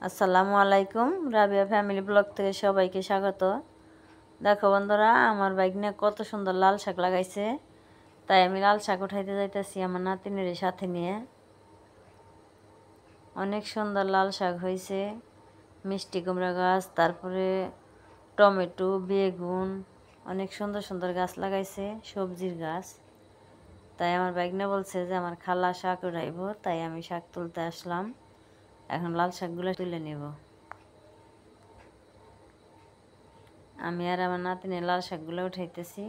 আসসালামু আলাইকুম, Rabiya family blog থেকে সবাইকে স্বাগত। দেখো বন্ধুরা, আমার বাইগনে কত সুন্দর লাল শাক লাগাইছে। তাই আমি লাল শাক উঠাইতে যাইতেছি আমার নাতিনের সাথে নিয়ে। অনেক সুন্দর লাল শাক হয়েছে। মিষ্টি কুমড়া গাছ, তারপরে টমেটো, বেগুন, অনেক সুন্দর সুন্দর গাছ লাগাইছে, সবজির গাছ। তাই আমার বাইগনে বলছে যে আমার খালা শাক উঠাইব, তাই আমি শাক তুলতে আসলাম। এখন লাল শাকগুলো তুলে নেব। আমি আর আমার নাতিনে লাল শাকগুলো উঠাইতেছি।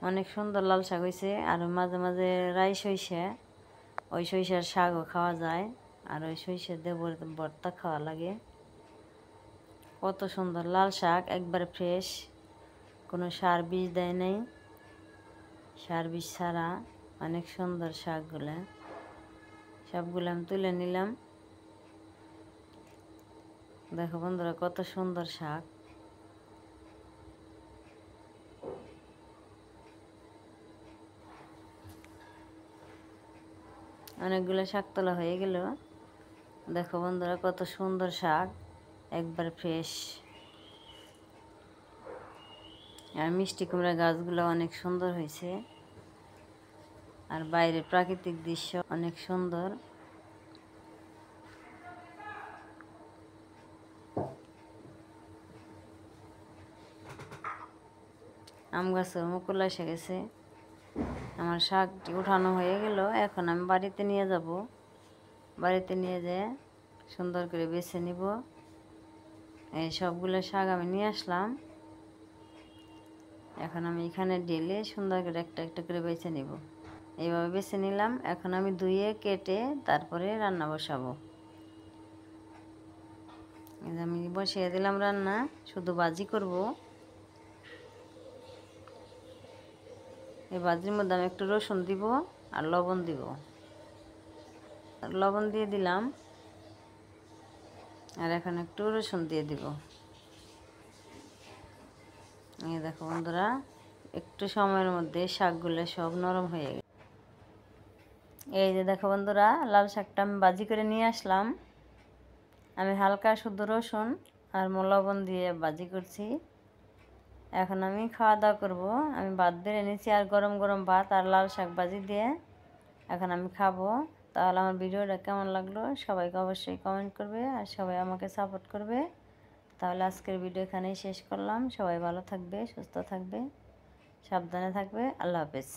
অনেক সুন্দর লাল শাক হয়েছে। আর মাঝে মাঝে রাই সইষে, ওই সইষার শাকও খাওয়া যায়। আর ওই সইষে দিয়ে ভর্তা খাওয়া লাগে। কত সুন্দর লাল শাক, একবারে ফ্রেশ, কোনো সার বিষ দেয় নাই, সার বিষ ছাড়া। অনেক সুন্দর শাকগুলো, সবগুলো আমি তুলে নিলাম। দেখো বন্ধুরা, কত সুন্দর শাক। অনেকগুলো শাক তোলা হয়ে গেল। দেখো বন্ধুরা, কত সুন্দর শাক, একবার ফ্রেশ। আর মিষ্টি কুমড়া গাছগুলো অনেক সুন্দর হয়েছে। আর বাইরের প্রাকৃতিক দৃশ্য অনেক সুন্দর। আম গাছও মুকুল এসে গেছে। আমার শাকটি উঠানো হয়ে গেল। এখন আমি বাড়িতে নিয়ে যাব। বাড়িতে নিয়ে যেয়ে সুন্দর করে বেছে নিব। এই সবগুলো শাক আমি নিয়ে আসলাম। এখন আমি এখানে ঢেলে সুন্দর করে একটা একটা করে বেছে নিব। এইভাবে বেছে নিলাম। এখন আমি ধুয়ে কেটে তারপরে রান্না বসাবো। আমি বসিয়ে দিলাম রান্না, শুধু ভাজি করব। এই ভাজির মধ্যে আমি একটু রসুন দিব আর লবণ দিব। লবণ দিয়ে দিলাম। আর এখন একটু রসুন দিয়ে দিব। এই দেখো বন্ধুরা, একটু সময়ের মধ্যে শাকগুলো সব নরম হয়ে গেছে। এই যে দেখো বন্ধুরা, লাল শাকটা আমি ভাজি করে নিয়ে আসলাম। আমি হালকা শুধু রসুন আর লবণ দিয়ে ভাজি করছি। এখন আমি খাওয়া দাওয়া করবো। আমি ভাত বেড়ে নিয়েছি, আর গরম গরম ভাত আর লাল শাক ভাজি দিয়ে এখন আমি খাবো। তাহলে আমার ভিডিওটা কেমন লাগলো সবাইকে অবশ্যই কমেন্ট করবে, আর সবাই আমাকে সাপোর্ট করবে। তাহলে আজকের ভিডিও এখানেই শেষ করলাম। সবাই ভালো থাকবে, সুস্থ থাকবে, সাবধানে থাকবে। আল্লাহ হাফেজ।